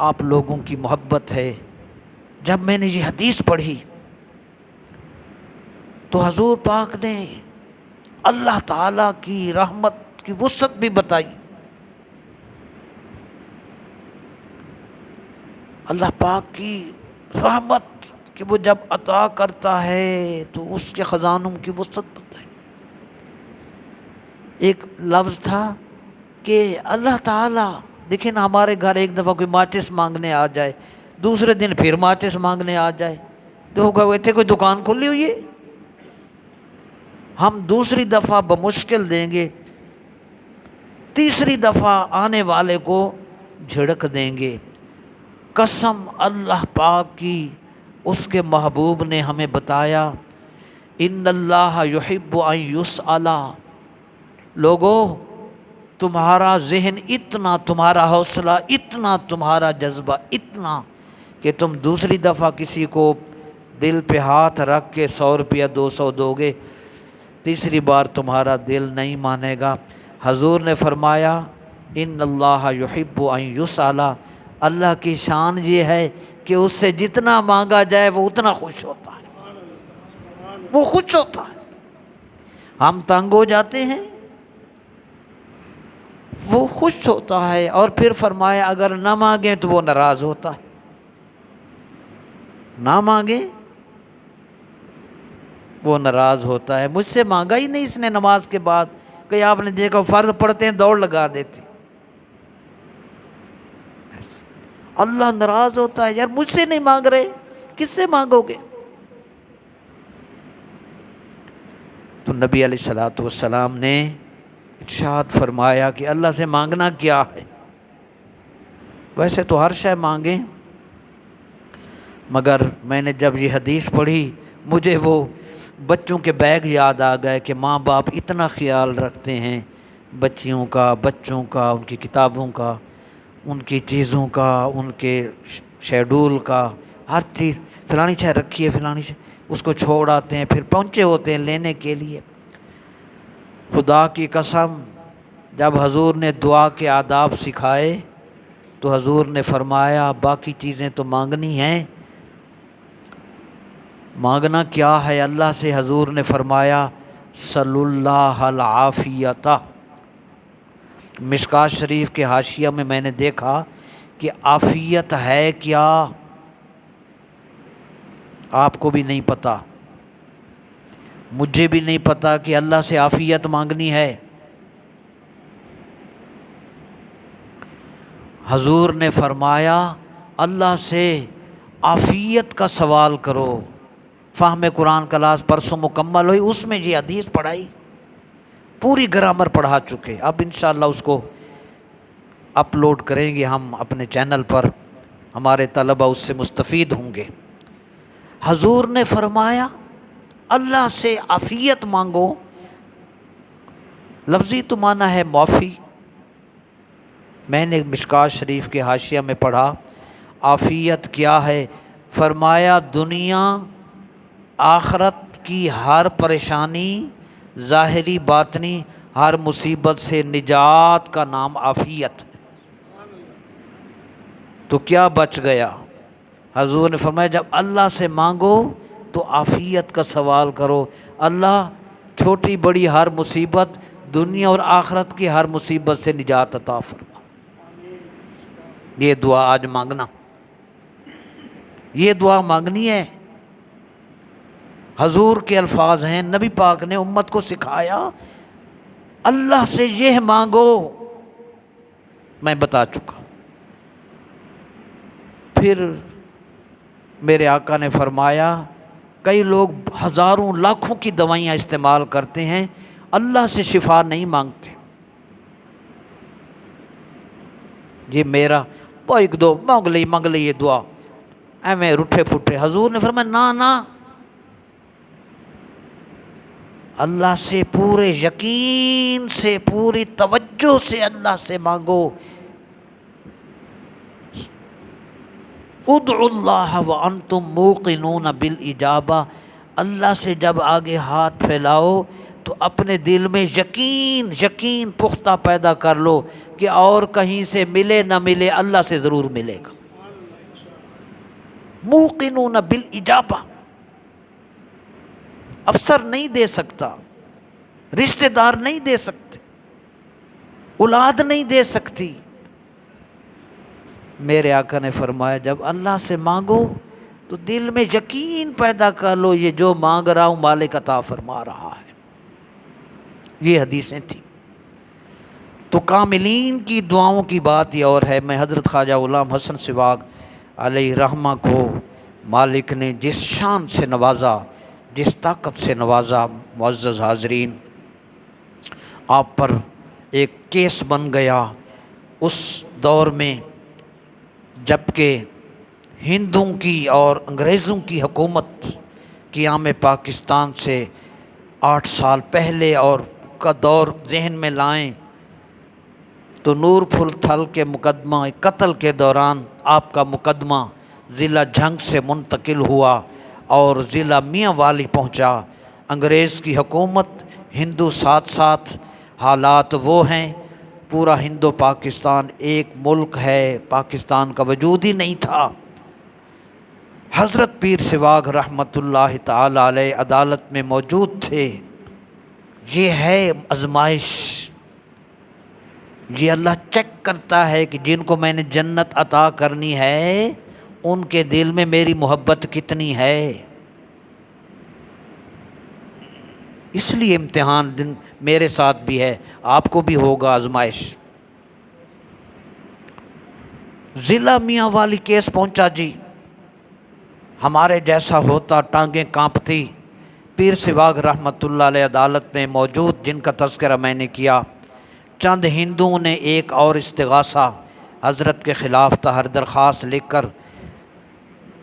آپ لوگوں کی محبت ہے۔ جب میں نے یہ حدیث پڑھی تو حضور پاک نے اللہ تعالیٰ کی رحمت کی وسعت بھی بتائی۔ اللہ پاک کی رحمت کہ وہ جب عطا کرتا ہے تو اس کے خزانوں کی وسعت بتائے۔ ایک لفظ تھا کہ اللہ تعالیٰ، دیکھیں نا، ہمارے گھر ایک دفعہ کوئی ماچس مانگنے آ جائے، دوسرے دن پھر ماچس مانگنے آ جائے تو ہوگا اتنے کوئی دکان کھلی ہوئی ہے؟ ہم دوسری دفعہ بمشکل دیں گے، تیسری دفعہ آنے والے کو جھڑک دیں گے۔ قسم اللہ پاک کی، اس کے محبوب نے ہمیں بتایا، ان اللہ یحب ان یسأل، لوگو تمہارا ذہن اتنا، تمہارا حوصلہ اتنا، تمہارا جذبہ اتنا کہ تم دوسری دفعہ کسی کو دل پہ ہاتھ رکھ کے 100 روپیہ 200 دو گے، تیسری بار تمہارا دل نہیں مانے گا۔ حضور نے فرمایا ان اللہ یحب ان یسأل، اللہ کی شان یہ ہے کہ اس سے جتنا مانگا جائے وہ اتنا خوش ہوتا ہے، وہ خوش ہوتا ہے۔ ہم تنگ ہو جاتے ہیں، وہ خوش ہوتا ہے۔ اور پھر فرمایا اگر نہ مانگیں تو وہ ناراض ہوتا ہے، نہ مانگیں وہ ناراض ہوتا ہے۔ مجھ سے مانگا ہی نہیں اس نے نماز کے بعد، کہ آپ نے دیکھا فرض پڑھتے ہیں دوڑ لگا دیتے، اللہ ناراض ہوتا ہے، یار مجھ سے نہیں مانگ رہے کس سے مانگو گے؟ تو نبی علیہ الصلوۃ والسلام نے ارشاد فرمایا کہ اللہ سے مانگنا کیا ہے؟ ویسے تو ہر شے مانگیں، مگر میں نے جب یہ حدیث پڑھی مجھے وہ بچوں کے بیگ یاد آ گئے کہ ماں باپ اتنا خیال رکھتے ہیں بچیوں کا، بچوں کا، ان کی کتابوں کا، ان کی چیزوں کا، ان کے شیڈول کا، ہر چیز، فلانی شے رکھی ہے، فلانی شے، اس کو چھوڑ آتے ہیں، پھر پہنچے ہوتے ہیں لینے کے لیے۔ خدا کی قسم جب حضور نے دعا کے آداب سکھائے تو حضور نے فرمایا باقی چیزیں تو مانگنی ہیں، مانگنا کیا ہے اللہ سے؟ حضور نے فرمایا صلی اللہ العافیت۔ مشکوٰۃ شریف کے حاشیہ میں نے دیکھا کہ عافیت ہے کیا، آپ کو بھی نہیں پتہ، مجھے بھی نہیں پتہ کہ اللہ سے عافیت مانگنی ہے۔ حضور نے فرمایا اللہ سے عافیت کا سوال کرو۔ فہم قرآن کلاس پرسوں مکمل ہوئی، اس میں یہ حدیث پڑھائی، پوری گرامر پڑھا چکے، اب انشاءاللہ اس کو اپلوڈ کریں گے ہم اپنے چینل پر، ہمارے طلبہ اس سے مستفید ہوں گے۔ حضور نے فرمایا اللہ سے عافیت مانگو، لفظی تو معنی ہے معافی، میں نے مشکوٰۃ شریف کے حاشیہ میں پڑھا عافیت کیا ہے؟ فرمایا دنیا آخرت کی ہر پریشانی، ظاہری باطنی ہر مصیبت سے نجات کا نام عافیت۔ تو کیا بچ گیا؟ حضور نے فرمایا جب اللہ سے مانگو تو عافیت کا سوال کرو، اللہ چھوٹی بڑی ہر مصیبت، دنیا اور آخرت کی ہر مصیبت سے نجات عطا فرما۔ یہ دعا آج مانگنا، یہ دعا مانگنی ہے۔ حضور کے الفاظ ہیں، نبی پاک نے امت کو سکھایا اللہ سے یہ مانگو، میں بتا چکا۔ پھر میرے آقا نے فرمایا کئی لوگ ہزاروں لاکھوں کی دوائیاں استعمال کرتے ہیں، اللہ سے شفا نہیں مانگتے۔ یہ میرا ایک دو مانگ لی یہ دعا ایویں روٹھے پھوٹے۔ حضور نے فرمایا نہ نہ، اللہ سے پورے یقین سے، پوری توجہ سے اللہ سے مانگو۔ ادعوا اللہ وانتم موقنون بالاجابہ، اللہ سے جب آگے ہاتھ پھیلاؤ تو اپنے دل میں یقین پختہ پیدا کر لو کہ اور کہیں سے ملے نہ ملے اللہ سے ضرور ملے گا۔ موقنون بالاجابہ، افسر نہیں دے سکتا، رشتہ دار نہیں دے سکتے، اولاد نہیں دے سکتی، میرے آقا نے فرمایا جب اللہ سے مانگو تو دل میں یقین پیدا کر لو یہ جو مانگ رہا ہوں مالک عطا فرما رہا ہے۔ یہ حدیثیں تھیں۔ تو کاملین کی دعاؤں کی بات یہ اور ہے۔ میں حضرت خواجہ غلام حسن سواگ علیہ رحمہ کو مالک نے جس شان سے نوازا، جس طاقت سے نوازا، معزز حاضرین، آپ پر ایک کیس بن گیا اس دور میں جب کہ ہندوؤں کی اور انگریزوں کی حکومت قیام پاکستان سے 8 سال پہلے اور کا دور ذہن میں لائیں تو نور پھل تھل کے مقدمہ قتل کے دوران آپ کا مقدمہ ضلع جھنگ سے منتقل ہوا اور ضلع میاں والی پہنچا۔ انگریز کی حکومت، ہندو ساتھ ساتھ، حالات وہ ہیں، پورا ہندو پاکستان ایک ملک ہے، پاکستان کا وجود ہی نہیں تھا۔ حضرت پیر سواگ رحمۃ اللہ تعالی علیہ عدالت میں موجود تھے۔ یہ ہے آزمائش، یہ اللہ چیک کرتا ہے کہ جن کو میں نے جنت عطا کرنی ہے ان کے دل میں میری محبت کتنی ہے۔ اس لیے امتحان دن میرے ساتھ بھی ہے، آپ کو بھی ہوگا آزمائش۔ ضلع میاں والی کیس پہنچا جی، ہمارے جیسا ہوتا ٹانگیں کانپتی۔ پیر سواگ رحمۃ اللہ علیہ عدالت میں موجود، جن کا تذکرہ میں نے کیا۔ چند ہندوؤں نے ایک اور استغاثہ حضرت کے خلاف طاہر درخواست لکھ کر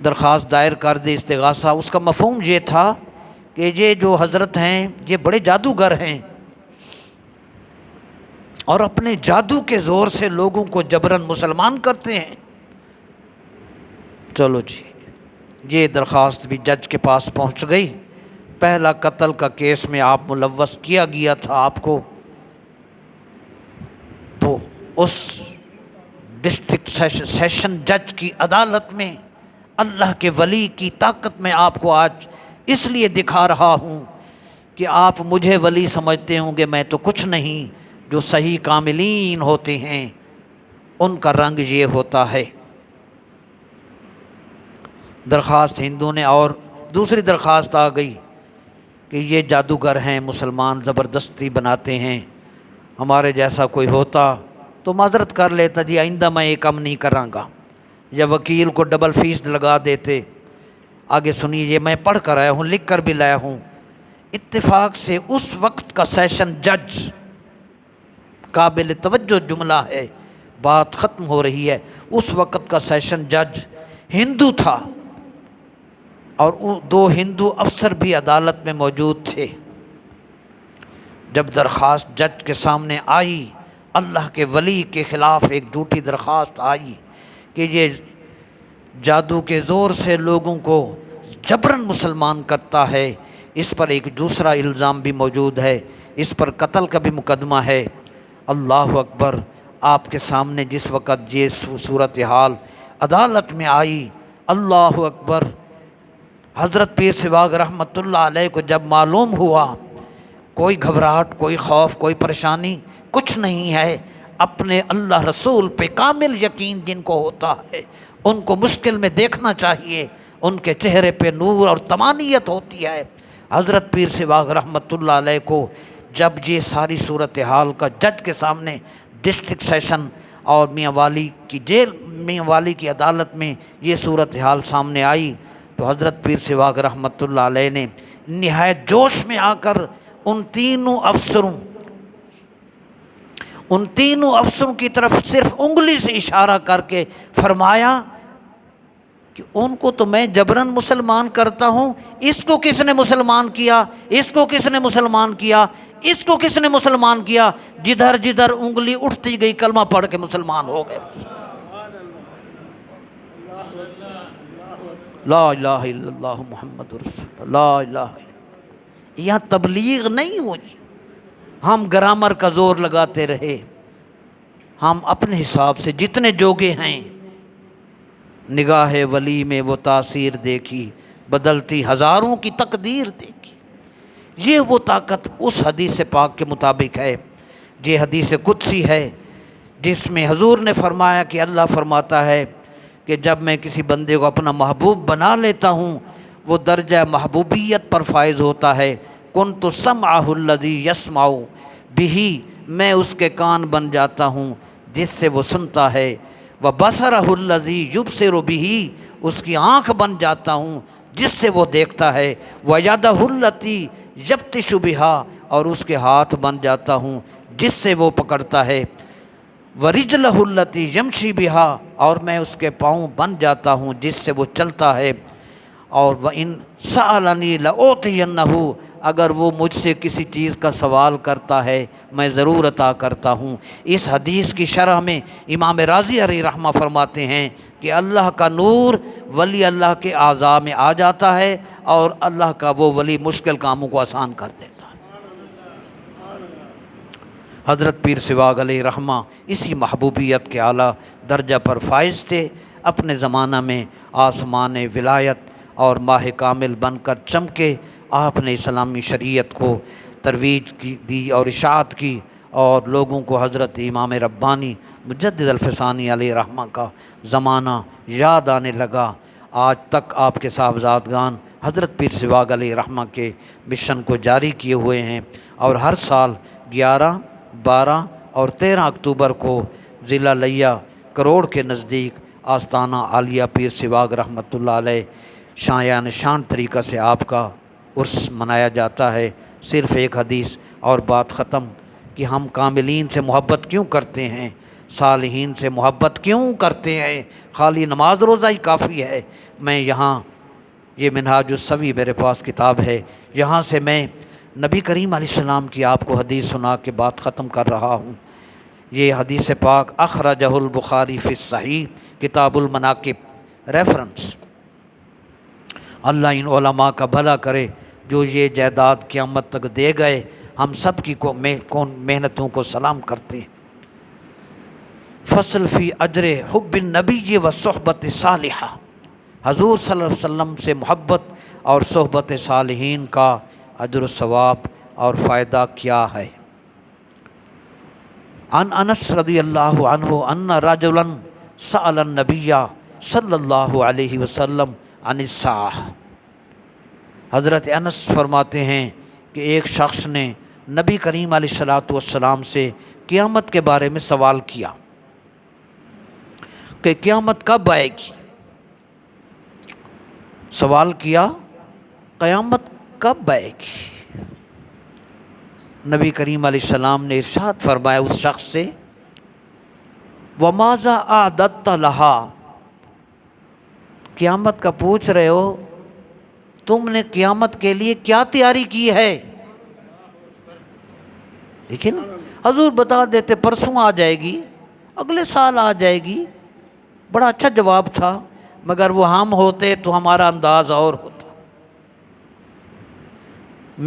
درخواست دائر کر دی۔ استغاثہ اس کا مفہوم یہ تھا کہ یہ جو حضرت ہیں یہ بڑے جادوگر ہیں اور اپنے جادو کے زور سے لوگوں کو جبراً مسلمان کرتے ہیں۔ چلو جی، یہ درخواست بھی جج کے پاس پہنچ گئی۔ پہلا قتل کا کیس میں آپ ملوث کیا گیا تھا آپ کو، تو اس ڈسٹرکٹ سیشن جج کی عدالت میں اللہ کے ولی کی طاقت میں آپ کو آج اس لیے دکھا رہا ہوں کہ آپ مجھے ولی سمجھتے ہوں گے، میں تو کچھ نہیں۔ جو صحیح کاملین ہوتے ہیں ان کا رنگ یہ ہوتا ہے۔ درخواست ہندو نے، اور دوسری درخواست آ گئی کہ یہ جادوگر ہیں، مسلمان زبردستی بناتے ہیں، ہمارے جیسا کوئی ہوتا تو معذرت کر لیتا، جی آئندہ میں یہ کم نہیں کراں گا، یا وکیل کو ڈبل فیس لگا دیتے۔ آگے سنیے، یہ میں پڑھ کر آیا ہوں، لکھ کر بھی لایا ہوں۔ اتفاق سے اس وقت کا سیشن جج، قابل توجہ جملہ ہے، بات ختم ہو رہی ہے، اس وقت کا سیشن جج ہندو تھا اور 2 ہندو افسر بھی عدالت میں موجود تھے۔ جب درخواست جج کے سامنے آئی، اللہ کے ولی کے خلاف ایک جھوٹی درخواست آئی کہ یہ جادو کے زور سے لوگوں کو جبراً مسلمان کرتا ہے، اس پر ایک دوسرا الزام بھی موجود ہے، اس پر قتل کا بھی مقدمہ ہے۔ اللہ اکبر، آپ کے سامنے جس وقت یہ صورتحال عدالت میں آئی، اللہ اکبر، حضرت پیر سواگ رحمۃ اللہ علیہ کو جب معلوم ہوا، کوئی گھبراہٹ، کوئی خوف، کوئی پریشانی کچھ نہیں ہے۔ اپنے اللہ رسول پہ کامل یقین جن کو ہوتا ہے ان کو مشکل میں دیکھنا چاہیے، ان کے چہرے پہ نور اور طمانینت ہوتی ہے۔ حضرت پیر سواگ رحمۃ اللہ علیہ کو جب یہ ساری صورتحال کا جج کے سامنے ڈسٹرکٹ سیشن اور میاں والی کی جیل، میاں والی کی عدالت میں یہ صورتحال سامنے آئی تو حضرت پیر سواگ رحمۃ اللہ علیہ نے نہایت جوش میں آ کر ان تینوں افسروں کی طرف صرف انگلی سے اشارہ کر کے فرمایا کہ ان کو تو میں جبراً مسلمان کرتا ہوں، اس کو کس نے مسلمان کیا، اس کو کس نے مسلمان کیا، اس کو کس نے مسلمان کیا؟ جدھر جدھر انگلی اٹھتی گئی کلمہ پڑھ کے مسلمان ہو گئے۔ لا الہ الا اللہ محمد رسول اللہ، لا الہ الا اللہ۔ یہاں تبلیغ نہیں ہوئی، ہم گرامر کا زور لگاتے رہے، ہم اپنے حساب سے جتنے جوگے ہیں، نگاہ ولی میں وہ تاثیر دیکھی، بدلتی ہزاروں کی تقدیر دیکھی۔ یہ وہ طاقت اس حدیث پاک کے مطابق ہے، یہ حدیث قدسی ہے جس میں حضور نے فرمایا کہ اللہ فرماتا ہے کہ جب میں کسی بندے کو اپنا محبوب بنا لیتا ہوں وہ درجہ محبوبیت پر فائز ہوتا ہے۔ کنت سمعہ الذی یسمع بہ، میں اس کے کان بن جاتا ہوں جس سے وہ سنتا ہے۔ وبصرہ الذی یبصر بہ، اس کی آنکھ بن جاتا ہوں جس سے وہ دیکھتا ہے۔ ویدہ التی یبطش بہا، اور اس کے ہاتھ بن جاتا ہوں جس سے وہ پکڑتا ہے۔ ورجلہ التی یمشی بہا، اور میں اس کے پاؤں بن جاتا ہوں جس سے وہ چلتا ہے۔ اور وَإِن سَأَلَنِي لَأُعْطِيَنَّهُ، اگر وہ مجھ سے کسی چیز کا سوال کرتا ہے میں ضرور عطا کرتا ہوں۔ اس حدیث کی شرح میں امام رازی علیہ رحمہ فرماتے ہیں کہ اللہ کا نور ولی اللہ کے اعضاء میں آ جاتا ہے اور اللہ کا وہ ولی مشکل کاموں کو آسان کر دیتا ہے۔ حضرت پیر سواگ علیہ رحمہ اسی محبوبیت کے اعلیٰ درجہ پر فائز تھے۔ اپنے زمانہ میں آسمان ولایت اور ماہ کامل بن کر چمکے۔ آپ نے اسلامی شریعت کو ترویج دی اور اشاعت کی، اور لوگوں کو حضرت امام ربانی مجدد الفسانی علیہ رحمہ کا زمانہ یاد آنے لگا۔ آج تک آپ کے صاحبزادگان حضرت پیر سواگ علیہ رحمہ کے مشن کو جاری کیے ہوئے ہیں، اور ہر سال 11، 12 اور 13 اکتوبر کو ضلع لیا کروڑ کے نزدیک آستانہ عالیہ پیر سواگ رحمۃ اللہ علیہ شایان شان طریقہ سے آپ کا عرس منایا جاتا ہے۔ صرف ایک حدیث اور بات ختم کہ ہم کاملین سے محبت کیوں کرتے ہیں، صالحین سے محبت کیوں کرتے ہیں؟ خالی نماز روزہ ہی کافی ہے؟ میں یہاں، یہ منہاج السوی میرے پاس کتاب ہے، یہاں سے میں نبی کریم علیہ السلام کی آپ کو حدیث سنا کے بات ختم کر رہا ہوں۔ یہ حدیث پاک اخرجہ البخاری فی الصحیح کتاب المناقب، ریفرنس۔ اللہ ان علماء کا بھلا کرے جو یہ جائیداد قیامت تک دے گئے، ہم سب کی محنتوں کو سلام کرتے ہیں۔ فصل فی اجر حب النبی و صحبت صالحہ، حضور صلی اللہ علیہ وسلم سے محبت اور صحبت صالحین کا اجر و ثواب اور فائدہ کیا ہے۔ عن انس رضی اللہ عنہ ان رجلا سأل النبی صلی اللہ علیہ وسلم عن الساعہ، حضرت انس فرماتے ہیں کہ ایک شخص نے نبی کریم علیہ الصلوۃ والسلام سے قیامت کے بارے میں سوال کیا کہ قیامت کب آئے گی۔ سوال کیا قیامت کب آئے گی؟ نبی کریم علیہ السلام نے ارشاد فرمایا اس شخص سے، وَمَاذَا أَعْدَدتَ لَهَا، قیامت کا پوچھ رہے ہو، تم نے قیامت کے لیے کیا تیاری کی ہے؟ دیکھیں نا، حضور بتا دیتے پرسوں آ جائے گی، اگلے سال آ جائے گی، بڑا اچھا جواب تھا، مگر وہ ہم ہوتے تو ہمارا انداز اور ہوتا۔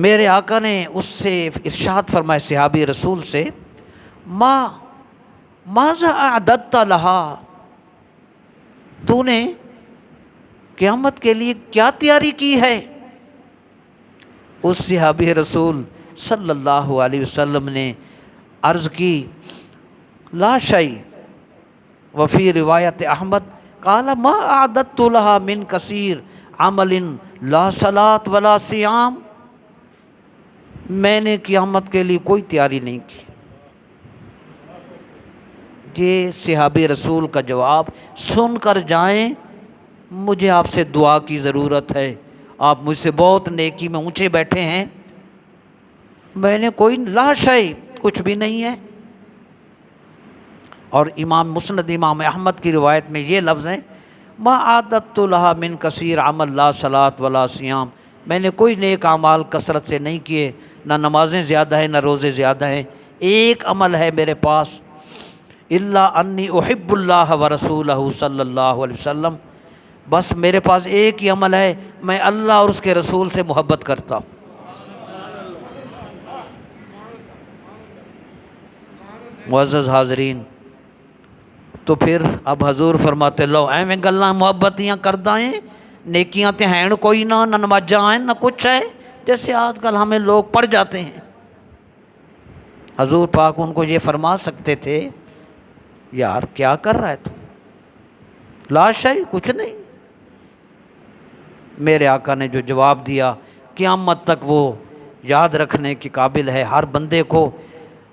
میرے آقا نے اس سے ارشاد فرمائے صحابی رسول سے، ماذا اعددت لہا، تو نے قیامت کے لیے کیا تیاری کی ہے؟ اس صحابی رسول صلی اللہ علیہ وسلم نے عرض کی، لا شیء، وفی روایت احمد قال ما اعددت لہا من کثیر عمل لا صلاۃ ولا صیام، میں نے قیامت کے لیے کوئی تیاری نہیں کی۔ یہ صحابی رسول کا جواب سن کر جائیں، مجھے آپ سے دعا کی ضرورت ہے، آپ مجھ سے بہت نیکی میں اونچے بیٹھے ہیں، میں نے کوئی لا شیء، کچھ بھی نہیں ہے۔ اور امام مسند امام احمد کی روایت میں یہ لفظ ہیں، ما عادت لہا من کثیر عمل لا صلاۃ ولا صیام، میں نے کوئی نیک اعمال کثرت سے نہیں کیے، نہ نمازیں زیادہ ہیں نہ روزے زیادہ ہیں، ایک عمل ہے میرے پاس، الا انی احب اللہ ورسولہ صلی اللہ علیہ وسلم، بس میرے پاس ایک ہی عمل ہے، میں اللہ اور اس کے رسول سے محبت کرتا ہوں۔ معزز حاضرین، تو پھر اب حضور فرماتے لو ایویں گلاں محبتیاں کردہ ہیں، نیکیاں تے ہیں کوئی نہ نمازاں ہیں نہ کچھ ہے، جیسے آج کل ہمیں لوگ پڑھ جاتے ہیں۔ حضور پاک ان کو یہ فرما سکتے تھے یار کیا کر رہا ہے تو؟ لاش ہے کچھ نہیں۔ میرے آقا نے جو جواب دیا قیامت تک وہ یاد رکھنے کے قابل ہے ہر بندے کو۔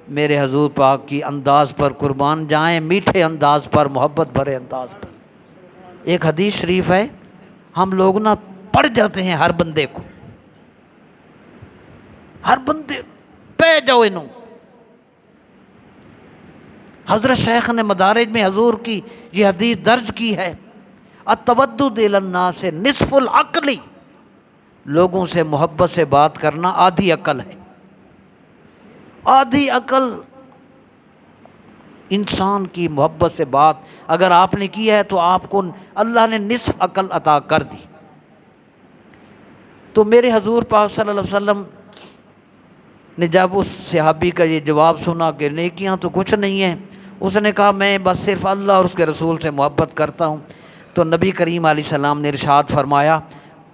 میرے حضور پاک کی انداز پر قربان جائیں، میٹھے انداز پر، محبت بھرے انداز پر۔ ایک حدیث شریف ہے، ہم لوگ نا پڑھ جاتے ہیں ہر بندے کو، ہر بندے پہ جاؤ انہوں۔ حضرت شیخ نے مدارج میں حضور کی یہ حدیث درج کی ہے، التودد الی الناس نصف العقل، لوگوں سے محبت سے بات کرنا آدھی عقل ہے۔ آدھی عقل انسان کی محبت سے بات اگر آپ نے کی ہے تو آپ کو اللہ نے نصف عقل عطا کر دی۔ تو میرے حضور پاک صلی اللہ علیہ وسلم نے جب اس صحابی کا یہ جواب سنا کہ نیکیاں تو کچھ نہیں ہیں، اس نے کہا میں بس صرف اللہ اور اس کے رسول سے محبت کرتا ہوں، تو نبی کریم علیہ السلام نے ارشاد فرمایا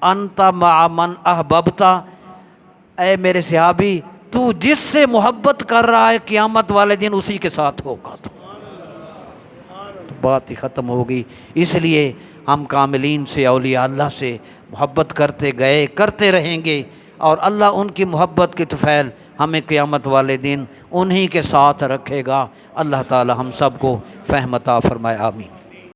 انت مع من احببت، اے میرے صحابی تو جس سے محبت کر رہا ہے قیامت والے دن اسی کے ساتھ ہوگا۔ تو بات ہی ختم ہوگی۔ اس لیے ہم کاملین سے، اولیاء اللہ سے محبت کرتے گئے، کرتے رہیں گے، اور اللہ ان کی محبت کی طفیل ہمیں قیامت والے دن انہی کے ساتھ رکھے گا۔ اللہ تعالی ہم سب کو فہم عطا فرمائے، آمین۔